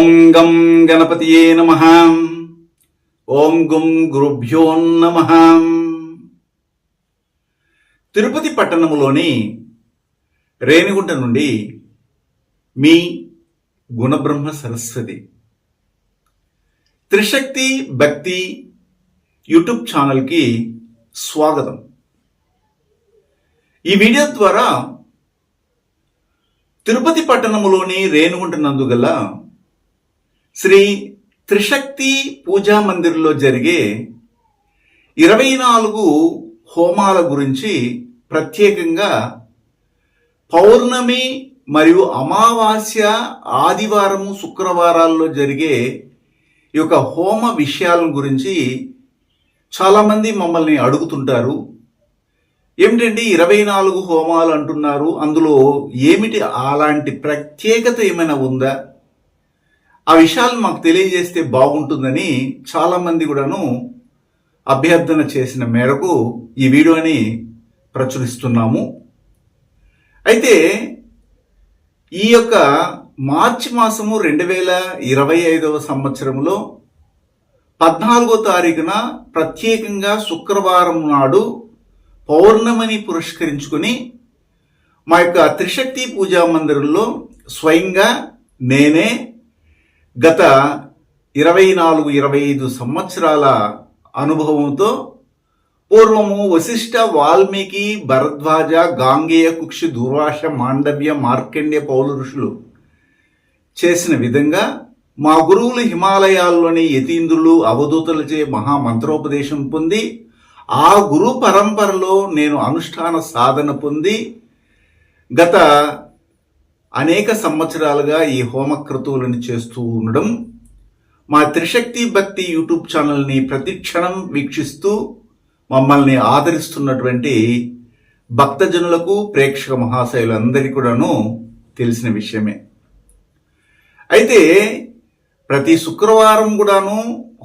ఓం గం గణపతియే నమః. ఓం గుం గురుభ్యో నమః. తిరుపతి పట్టణములోని రేణిగుంట నుండి మీ గుణబ్రహ్మ సరస్వతి. త్రిశక్తి భక్తి యూట్యూబ్ ఛానల్కి స్వాగతం. ఈ వీడియో ద్వారా తిరుపతి పట్టణములోని రేణిగుంట నందు గల శ్రీ త్రిశక్తి పూజా మందిర్లో జరిగే 24 హోమాల గురించి, ప్రత్యేకంగా పౌర్ణమి మరియు అమావాస్య, ఆదివారము, శుక్రవారాల్లో జరిగే ఈ యొక్క హోమ విషయాల గురించి చాలామంది మమ్మల్ని అడుగుతుంటారు. ఏమిటండి 24 హోమాలు అంటున్నారు, అందులో ఏమిటి అలాంటి ప్రత్యేకత ఏమైనా ఉందా? ఆ విషయాలు మాకు తెలియజేస్తే బాగుంటుందని చాలామంది కూడాను అభ్యర్థన చేసిన మేరకు ఈ వీడియోని ప్రచురిస్తున్నాము. అయితే ఈ యొక్క మార్చి మాసము 2025వ సంవత్సరంలో 14వ తారీఖున ప్రత్యేకంగా శుక్రవారం నాడు పౌర్ణమిని పురస్కరించుకుని మా యొక్క త్రిశక్తి పూజా మందిరంలో స్వయంగా నేనే గత 24-25 సంవత్సరాల అనుభవంతో పూర్వము వశిష్ఠ, వాల్మీకి, భరద్వాజ, గాంగేయ, కుక్షి, దూర్వాస, మాండవ్య, మార్కండ్య పౌలు ఋషులు చేసిన విధంగా మా గురువులు హిమాలయాల్లోని యతీంద్రులు, అవధూతలచే మహామంత్రోపదేశం పొంది ఆ గురు పరంపరలో నేను అనుష్ఠాన సాధన పొంది గత అనేక సంవత్సరాలుగా ఈ హోమక్రతువులను చేస్తూ ఉండడం, మా త్రిశక్తి భక్తి యూట్యూబ్ ఛానల్ని ప్రతిక్షణం వీక్షిస్తూ మమ్మల్ని ఆదరిస్తున్నటువంటి భక్తజనులకు, ప్రేక్షక మహాశయులందరికీ కూడాను తెలిసిన విషయమే. అయితే ప్రతి శుక్రవారం కూడాను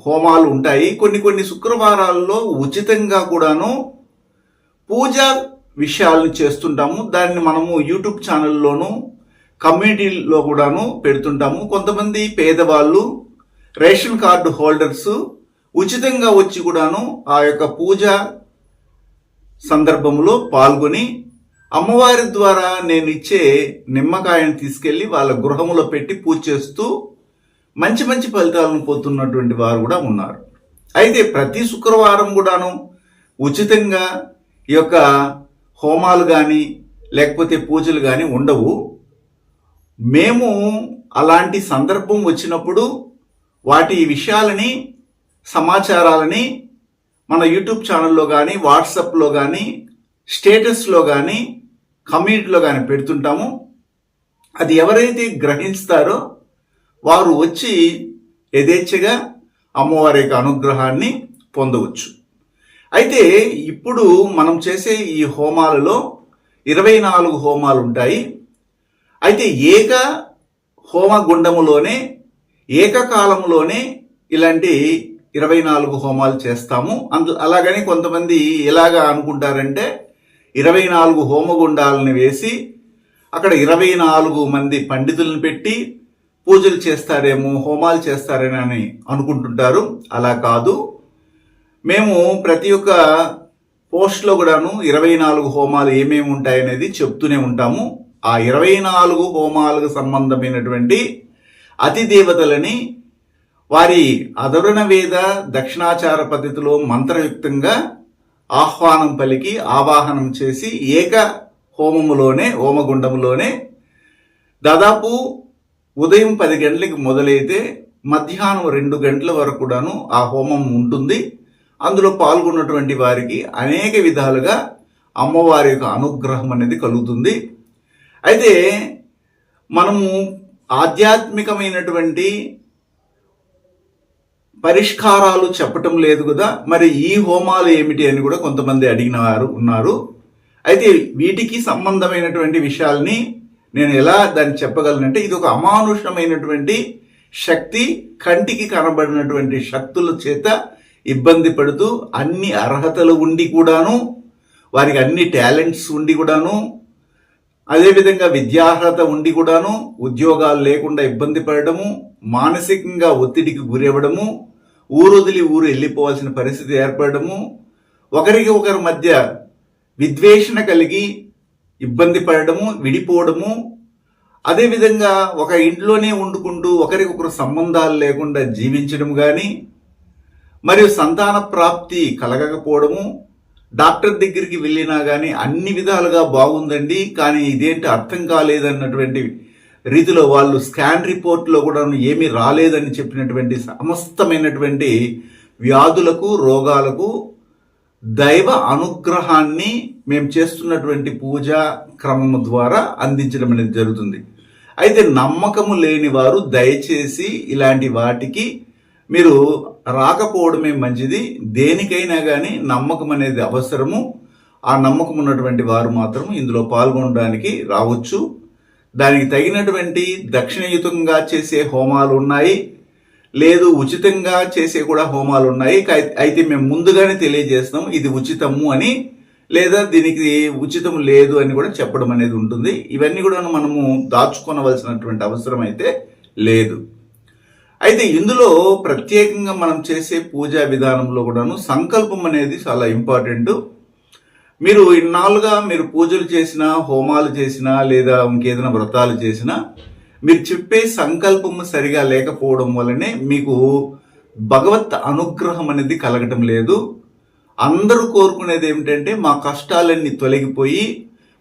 హోమాలు ఉంటాయి. కొన్ని శుక్రవారాల్లో ఉచితంగా కూడాను పూజా విషయాలను చేస్తుంటాము. దాన్ని మనము యూట్యూబ్ ఛానల్లోనూ కమ్యూనిటీలో కూడాను పెడుతుంటాము. కొంతమంది పేదవాళ్ళు, రేషన్ కార్డు హోల్డర్స్ ఉచితంగా వచ్చి కూడాను ఆ యొక్క పూజ సందర్భంలో పాల్గొని అమ్మవారి ద్వారా నేను ఇచ్చే నిమ్మకాయను తీసుకెళ్లి వాళ్ళ గృహంలో పెట్టి పూజ చేస్తూ మంచి ఫలితాలను పొందుతున్నటువంటి వారు కూడా ఉన్నారు. అయితే ప్రతి శుక్రవారం కూడాను ఉచితంగా ఈ యొక్క హోమాలు కానీ లేకపోతే పూజలు కానీ ఉండవు. మేము అలాంటి సందర్భం వచ్చినప్పుడు వాటి విషయాలని, సమాచారాలని మన యూట్యూబ్ ఛానల్లో కానీ, వాట్సాప్లో కానీ, స్టేటస్లో కానీ, కమ్యూనిటీలో కానీ పెడుతుంటాము. అది ఎవరైతే గ్రహిస్తారో వారు వచ్చి యథేచ్ఛగా అమ్మవారి యొక్క అనుగ్రహాన్ని పొందవచ్చు. అయితే ఇప్పుడు మనం చేసే ఈ హోమాలలో 24 హోమాలు ఉంటాయి. అయితే ఏక హోమగుండములోనే ఏకకాలంలోనే ఇలాంటి 24 హోమాలు చేస్తాము. అలాగని కొంతమంది ఎలాగా అనుకుంటారంటే 24 హోమగుండాలను వేసి అక్కడ 24 మంది పండితులను పెట్టి పూజలు చేస్తారేమో, హోమాలు చేస్తారేమో అని అనుకుంటుంటారు. అలా కాదు. మేము ప్రతి ఒక్క పోస్ట్లో కూడాను 24 హోమాలు ఏమేమి ఉంటాయనేది చెప్తూనే ఉంటాము. ఆ 24 హోమాలకు సంబంధమైనటువంటి అతిదేవతలని వారి అధర్వణ వేద దక్షిణాచార పద్ధతిలో మంత్రయుక్తంగా ఆహ్వానం పలికి ఆవాహనం చేసి ఏక హోమగుండములోనే దాదాపు ఉదయం 10 గంటలకి మొదలైతే మధ్యాహ్నం 2 గంటల వరకు కూడాను ఆ హోమం ఉంటుంది. అందులో పాల్గొన్నటువంటి వారికి అనేక విధాలుగా అమ్మవారి యొక్క అనుగ్రహం అనేది కలుగుతుంది. అయితే మనము ఆధ్యాత్మికమైనటువంటి పరిష్కారాలు చెప్పటం లేదు కదా, మరి ఈ హోమాలు ఏమిటి అని కూడా కొంతమంది అడిగిన వారు ఉన్నారు. అయితే వీటికి సంబంధమైనటువంటి విషయాల్ని నేను ఎలా దాన్ని చెప్పగలనంటే, ఇది ఒక అమానుషమైనటువంటి శక్తి, కంటికి కనబడినటువంటి శక్తుల చేత ఇబ్బంది పడుతూ అన్ని అర్హతలు ఉండి కూడాను, వారికి అన్ని టాలెంట్స్ ఉండి కూడాను అదేవిధంగా విద్యార్హత ఉండి కూడాను ఉద్యోగాలు లేకుండా ఇబ్బంది పడడము, మానసికంగా ఒత్తిడికి గురవ్వడము, ఊరొదిలి ఊరు వెళ్ళిపోవాల్సిన పరిస్థితి ఏర్పడము, ఒకరికి ఒకరి మధ్య విద్వేషణ కలిగి ఇబ్బంది పడడము, విడిపోవడము, అదేవిధంగా ఒక ఇంట్లోనే వండుకుంటూ ఒకరికొకరు సంబంధాలు లేకుండా జీవించడం కానీ, మరియు సంతాన ప్రాప్తి కలగకపోవడము, డాక్టర్ దగ్గరికి వెళ్ళినా కానీ అన్ని విధాలుగా బాగుందండి కానీ ఇదేంటి అర్థం కాలేదన్నటువంటి రీతిలో వాళ్ళు స్కాన్ రిపోర్ట్లో కూడా ఏమీ రాలేదని చెప్పినటువంటి సమస్తమైనటువంటి వ్యాధులకు, రోగాలకు దైవ అనుగ్రహాన్ని మేము చేస్తున్నటువంటి పూజా క్రమము ద్వారా అందించడం అనేది జరుగుతుంది. అయితే నమ్మకము లేని వారు దయచేసి ఇలాంటి వాటికి మీరు రాకపోవడమే మంచిది. దేనికైనా కానీ నమ్మకం అనేది అవసరము. ఆ నమ్మకం ఉన్నటువంటి వారు మాత్రం ఇందులో పాల్గొనడానికి రావచ్చు. దానికి తగినటువంటి దక్షిణయుతంగా చేసే హోమాలు ఉన్నాయి, లేదు ఉచితంగా చేసే కూడా హోమాలు ఉన్నాయి. అయితే మేము ముందుగానే తెలియజేస్తాం ఇది ఉచితము అని, లేదా దీనికి ఉచితం లేదు అని కూడా చెప్పడం అనేది ఉంటుంది. ఇవన్నీ కూడా మనము దాచుకోనవలసినటువంటి అవసరం అయితే లేదు. అయితే ఇందులో ప్రత్యేకంగా మనం చేసే పూజా విధానంలో కూడాను సంకల్పం అనేది చాలా ఇంపార్టెంట్. మీరు ఇన్నాళ్ళుగా మీరు పూజలు చేసినా, హోమాలు చేసినా, లేదా ఇంకేదైనా వ్రతాలు చేసినా మీరు చెప్పే సంకల్పం సరిగా లేకపోవడం వల్లనే మీకు భగవత్ అనుగ్రహం అనేది కలగటం లేదు. అందరూ కోరుకునేది ఏమిటంటే మా కష్టాలన్నీ తొలగిపోయి,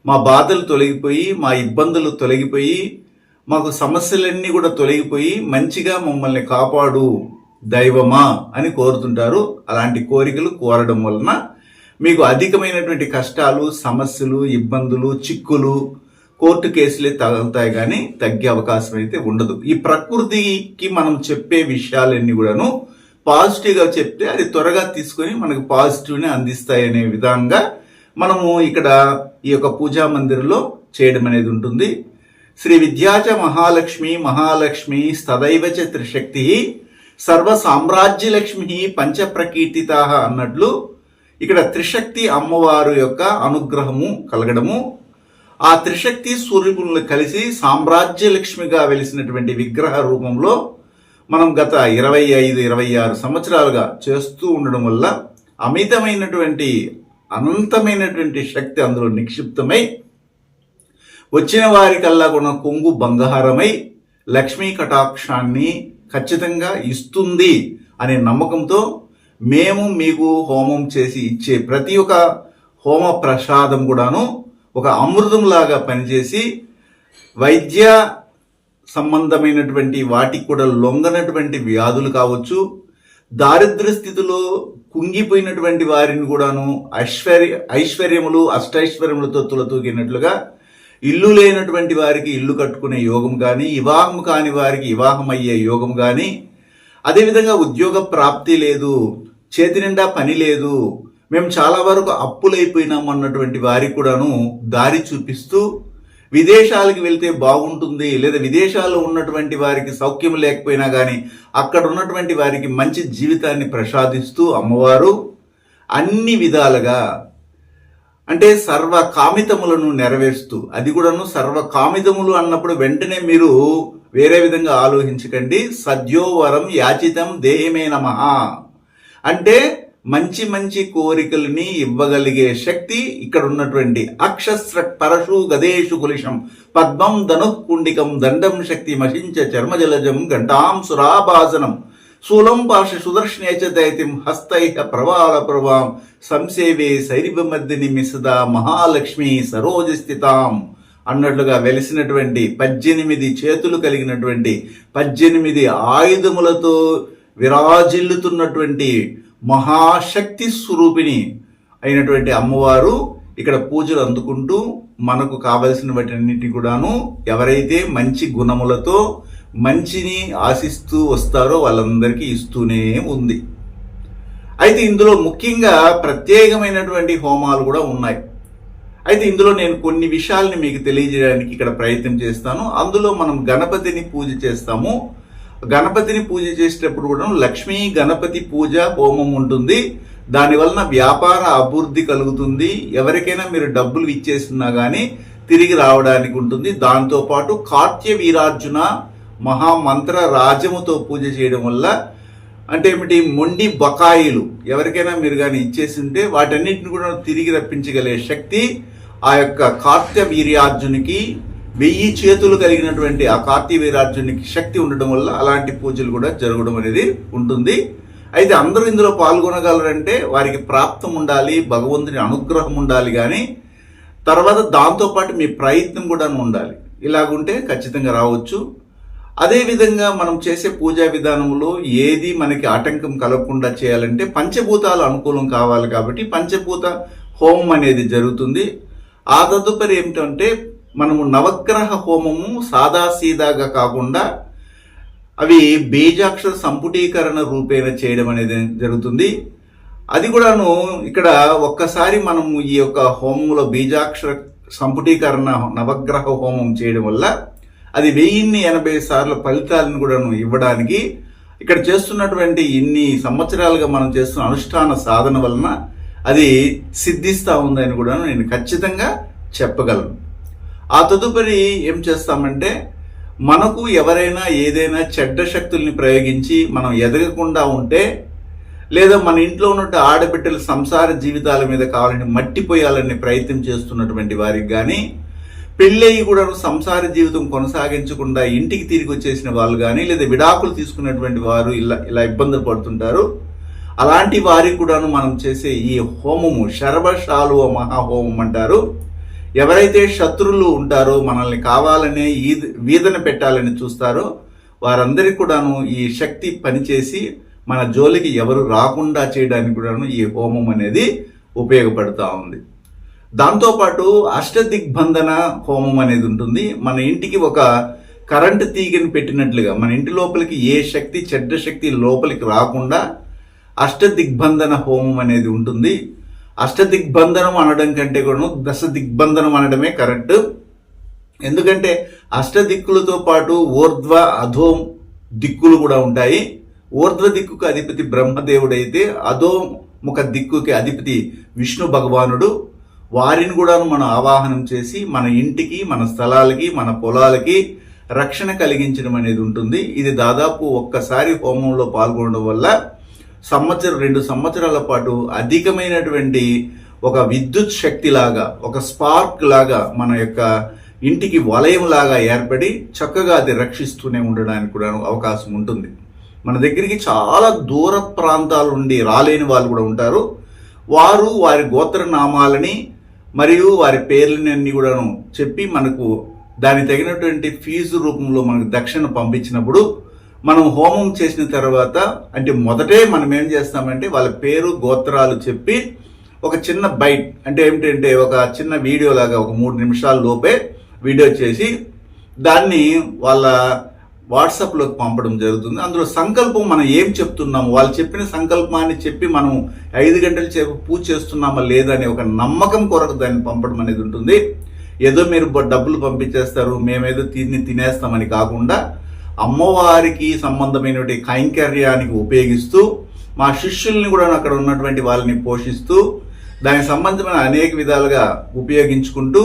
మా బాధలు తొలగిపోయి, మా ఇబ్బందులు తొలగిపోయి, మాకు సమస్యలన్నీ కూడా తొలగిపోయి మంచిగా మమ్మల్ని కాపాడు దైవమా అని కోరుతుంటారు. అలాంటి కోరికలు కోరడం వలన మీకు అధికమైనటువంటి కష్టాలు, సమస్యలు, ఇబ్బందులు, చిక్కులు, కోర్టు కేసులే తగులుతాయి కానీ తగ్గే అవకాశం అయితే ఉండదు. ఈ ప్రకృతికి మనం చెప్పే విషయాలన్నీ కూడాను పాజిటివ్గా చెప్తే అది త్వరగా తీసుకొని మనకు పాజిటివ్ని అందిస్తాయి అనే విధంగా మనము ఇక్కడ ఈ యొక్క పూజా మందిరంలో చేయడం అనేది ఉంటుంది. శ్రీ విద్యాచ మహాలక్ష్మి మహాలక్ష్మి స్తదైవచ త్రిశక్తి సర్వ సామ్రాజ్యలక్ష్మి పంచప్రకీర్తిత అన్నట్లు ఇక్కడ త్రిశక్తి అమ్మవారు యొక్క అనుగ్రహము కలగడము, ఆ త్రిశక్తి స్వరూపులను కలిసి సామ్రాజ్యలక్ష్మిగా వెలిసినటువంటి విగ్రహ రూపంలో మనం గత 25-26 సంవత్సరాలుగా చేస్తూ ఉండడం వల్ల అమితమైనటువంటి అనంతమైనటువంటి శక్తి అందులో నిక్షిప్తమై వచ్చిన వారికల్లా కూడా కొంగు బంగారమై లక్ష్మీ కటాక్షాన్ని ఖచ్చితంగా ఇస్తుంది అనే నమ్మకంతో మేము మీకు హోమం చేసి ఇచ్చే ప్రతి ఒక్క హోమ ప్రసాదం కూడాను ఒక అమృతంలాగా పనిచేసి వైద్య సంబంధమైనటువంటి వాటికి కూడా లొంగనటువంటి వ్యాధులు కావచ్చు, దారిద్ర్య స్థితిలో కుంగిపోయినటువంటి వారిని కూడాను ఐశ్వర్యములు అష్టైశ్వర్యములతో తులతూగినట్లుగా, ఇల్లు లేనటువంటి వారికి ఇల్లు కట్టుకునే యోగం కానీ, వివాహం కాని వారికి వివాహం అయ్యే యోగం కానీ, అదేవిధంగా ఉద్యోగ ప్రాప్తి లేదు, చేతి నిండా పని లేదు, మేము చాలా వరకు అప్పులైపోయినాం అన్నటువంటి వారికి కూడాను దారి చూపిస్తూ విదేశాలకు వెళ్తే బాగుంటుంది, లేదా విదేశాల్లో ఉన్నటువంటి వారికి సౌఖ్యం లేకపోయినా కానీ అక్కడ ఉన్నటువంటి వారికి మంచి జీవితాన్ని ప్రసాదిస్తూ అమ్మవారు అన్ని విధాలుగా అంటే సర్వ కామితములను నెరవేరుస్తూ, అది కూడాను సర్వ కామితములు అన్నప్పుడు వెంటనే మీరు వేరే విధంగా ఆలోచించకండి. సద్యోవరం యాచితం దేహిమే నమః అంటే మంచి మంచి కోరికల్ని ఇవ్వగలిగే శక్తి ఇక్కడ ఉన్నటువంటి అక్షస్ర పరశు గదేషు కులిషం పద్మం ధనుఃకుండికం దండం శక్తి మశించ చర్మజలజం ఘంటాం సురాభాసనం శూలం పార్ష సుదర్శనేచ దైతిం హస్తైః ప్రవాళ ప్రవాం సంసేవే శైరిభమర్దిని మిసదా మహాలక్ష్మి సరోజస్థితాం అన్నట్లుగా వెలిసినటువంటి 18 చేతులు కలిగినటువంటి 18 ఆయుధములతో విరాజిల్లుతున్నటువంటి మహాశక్తి స్వరూపిణి అయినటువంటి అమ్మవారు ఇక్కడ పూజలు అందుకుంటూ మనకు కావలసిన వాటన్నిటి కూడాను ఎవరైతే మంచి గుణములతో మంచిని ఆశిస్తూ వస్తారో వాళ్ళందరికీ ఇస్తూనే ఉంది. అయితే ఇందులో ముఖ్యంగా ప్రత్యేకమైనటువంటి హోమాలు కూడా ఉన్నాయి. అయితే ఇందులో నేను కొన్ని విషయాల్ని మీకు తెలియజేయడానికి ఇక్కడ ప్రయత్నం చేస్తాను. అందులో మనం గణపతిని పూజ చేస్తాము. గణపతిని పూజ చేసేటప్పుడు కూడా లక్ష్మీ గణపతి పూజ హోమం ఉంటుంది. దానివలన వ్యాపార అభివృద్ధి కలుగుతుంది. ఎవరికైనా మీరు డబ్బులు ఇచ్చేస్తున్నా కానీ తిరిగి రావడానికి ఉంటుంది. దాంతోపాటు కార్త్య వీరార్జున మహామంత్ర రాజముతో పూజ చేయడం వల్ల అంటే ఏమిటి, మొండి బకాయిలు ఎవరికైనా మీరు కానీ ఇచ్చేసింటే వాటన్నిటిని కూడా తిరిగి రప్పించగలిగే శక్తి ఆ యొక్క కార్త్య వీర్యార్జునికి 1000 చేతులు కలిగినటువంటి ఆ కార్తీ వీరార్జునికి శక్తి ఉండడం వల్ల అలాంటి పూజలు కూడా జరగడం అనేది ఉంటుంది. అయితే అందరూ ఇందులో పాల్గొనగలరంటే వారికి ప్రాప్తం ఉండాలి, భగవంతుని అనుగ్రహం ఉండాలి, కానీ తర్వాత దాంతోపాటు మీ ప్రయత్నం కూడా ఉండాలి. ఇలాగుంటే ఖచ్చితంగా రావచ్చు. అదేవిధంగా మనం చేసే పూజా విధానంలో ఏది మనకి ఆటంకం కలగకుండా చేయాలంటే పంచభూతాలు అనుకూలం కావాలి. కాబట్టి పంచభూత హోమం అనేది జరుగుతుంది. ఆ తదుపరి ఏమిటంటే మనము నవగ్రహ హోమము సాదాసీదాగా కాకుండా అవి బీజాక్షర సంపుటీకరణ రూపేణ చేయడం అనేది జరుగుతుంది. అది కూడాను ఇక్కడ ఒక్కసారి మనము ఈ యొక్క హోమంలో బీజాక్షర సంపుటీకరణ నవగ్రహ హోమం చేయడం వల్ల అది 1080 సార్లు ఫలితాలను కూడా ఇవ్వడానికి ఇక్కడ చేస్తున్నటువంటి ఇన్ని సంవత్సరాలుగా మనం చేస్తున్న అనుష్ఠాన సాధన వలన అది సిద్ధిస్తూ ఉందని కూడా నేను ఖచ్చితంగా చెప్పగలను. ఆ తదుపరి ఏం చేస్తామంటే మనకు ఎవరైనా ఏదైనా చెడ్డ శక్తుల్ని ప్రయోగించి మనం ఎదగకుండా ఉంటే, లేదా మన ఇంట్లో ఉన్నట్టు ఆడబిడ్డల సంసార జీవితాల మీద కావాలని మట్టిపోయాలని ప్రయత్నం చేస్తున్నటువంటి వారికి కానీ, పెళ్ళయి కూడా సంసార జీవితం కొనసాగించకుండా ఇంటికి తిరిగి వచ్చేసిన వాళ్ళు కానీ, లేదా విడాకులు తీసుకున్నటువంటి వారు ఇలా ఇబ్బందులు పడుతుంటారు. అలాంటి వారికి కూడాను మనం చేసే ఈ హోమము శరభశాలువ మహాహోమం అంటారు. ఎవరైతే శత్రువులు ఉంటారో, మనల్ని కావాలనే వీదన పెట్టాలని చూస్తారో వారందరికీ కూడాను ఈ శక్తి పనిచేసి మన జోలికి ఎవరు రాకుండా చేయడానికి కూడాను ఈ హోమం అనేది ఉపయోగపడుతూ ఉంది. దాంతోపాటు అష్టదిగ్బంధన హోమం అనేది ఉంటుంది. మన ఇంటికి ఒక కరెంటు తీగని పెట్టినట్లుగా మన ఇంటి లోపలికి ఏ శక్తి, చెడ్డ శక్తి లోపలికి రాకుండా అష్టదిగ్బంధన హోమం అనేది ఉంటుంది. అష్టదిగ్బంధనం అనడం కంటే కూడా 10 దిగ్బంధనం అనడమే కరెక్ట్. ఎందుకంటే అష్టదిక్కులతో పాటు ఊర్ధ్వ అధో దిక్కులు కూడా ఉంటాయి. ఊర్ధ్వ దిక్కుకు అధిపతి బ్రహ్మదేవుడైతే అధోముఖ దిక్కుకి అధిపతి విష్ణు భగవానుడు. వారిని కూడా మనం ఆవాహనం చేసి మన ఇంటికి, మన స్థలాలకి, మన పొలాలకి రక్షణ కలిగించడం అనేది ఉంటుంది. ఇది దాదాపు ఒక్కసారి హోమంలో పాల్గొనడం వల్ల 1-2 సంవత్సరాల పాటు అధికమైనటువంటి ఒక విద్యుత్ శక్తి లాగా, ఒక స్పార్క్ లాగా మన యొక్క ఇంటికి వలయం లాగా ఏర్పడి చక్కగా అది రక్షిస్తూనే ఉండడానికి కూడా అవకాశం ఉంటుంది. మన దగ్గరికి చాలా దూర ప్రాంతాల నుండి రాలేని వాళ్ళు కూడా ఉంటారు. వారు వారి గోత్రనామాలని మరియు వారి పేర్లన్నీ కూడాను చెప్పి మనకు దానికి తగినటువంటి ఫీజు రూపంలో మనకు దక్షిణ పంపించినప్పుడు మనం హోమం చేసిన తర్వాత, అంటే మొదటే మనం ఏం చేస్తామంటే వాళ్ళ పేరు గోత్రాలు చెప్పి ఒక చిన్న బైట్, అంటే ఏమిటంటే ఒక చిన్న వీడియో లాగా ఒక 3 నిమిషాల లోపే వీడియో చేసి దాన్ని వాళ్ళ వాట్సాప్లోకి పంపడం జరుగుతుంది. అందులో సంకల్పం మనం ఏం చెప్తున్నాము, వాళ్ళు చెప్పిన సంకల్పాన్ని చెప్పి మనం 5 గంటల సేపు పూజ చేస్తున్నామా లేదా అనే ఒక నమ్మకం కొరకు దాన్ని పంపడం అనేది ఉంటుంది. ఏదో మీరు డబ్బులు పంపించేస్తారు, మేమేదో తినేస్తామని కాకుండా అమ్మవారికి సంబంధమైనటువంటి కైంకర్యానికి ఉపయోగిస్తూ, మా శిష్యుల్ని కూడా అక్కడ ఉన్నటువంటి వాళ్ళని పోషిస్తూ, దానికి సంబంధమైన అనేక విధాలుగా ఉపయోగించుకుంటూ,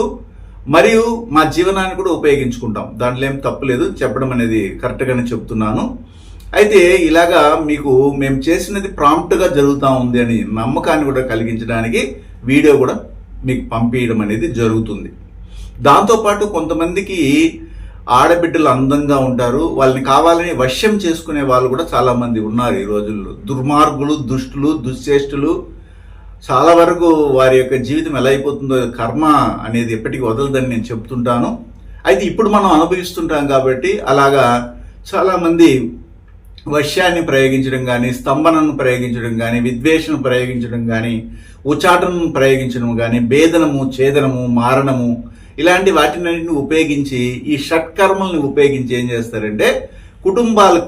మరియు మా జీవనాన్ని కూడా ఉపయోగించుకుంటాం. దాంట్లో ఏం తప్పులేదు, చెప్పడం అనేది కరెక్ట్గానే చెప్తున్నాను. అయితే ఇలాగా మీకు మేము చేసినది ప్రాంప్ట్గా జరుగుతూ ఉంది అని నమ్మకాన్ని కూడా కలిగించడానికి వీడియో కూడా మీకు పంపించడం అనేది జరుగుతుంది. దాంతోపాటు కొంతమందికి ఆడబిడ్డలు అందంగా ఉంటారు, వాళ్ళని కావాలని వశ్యం చేసుకునే వాళ్ళు కూడా చాలా మంది ఉన్నారు ఈ రోజుల్లో. దుర్మార్గులు, దుష్టులు, దుశ్చేష్టులు, చాలా వరకు వారి యొక్క జీవితం ఎలా అయిపోతుందో కర్మ అనేది ఎప్పటికీ వదలదని నేను చెప్తుంటాను. అయితే ఇప్పుడు మనం అనుభవిస్తుంటాం కాబట్టి అలాగా చాలామంది వశ్యాన్ని ప్రయోగించడం కానీ, స్తంభనను ప్రయోగించడం కానీ, విద్వేషను ప్రయోగించడం కానీ, ఉచాటనను ప్రయోగించడం కానీ, భేదనము, ఛేదనము, మారణము ఇలాంటి వాటిని ఉపయోగించి ఈ షట్కర్మల్ని ఉపయోగించి ఏం చేస్తారంటే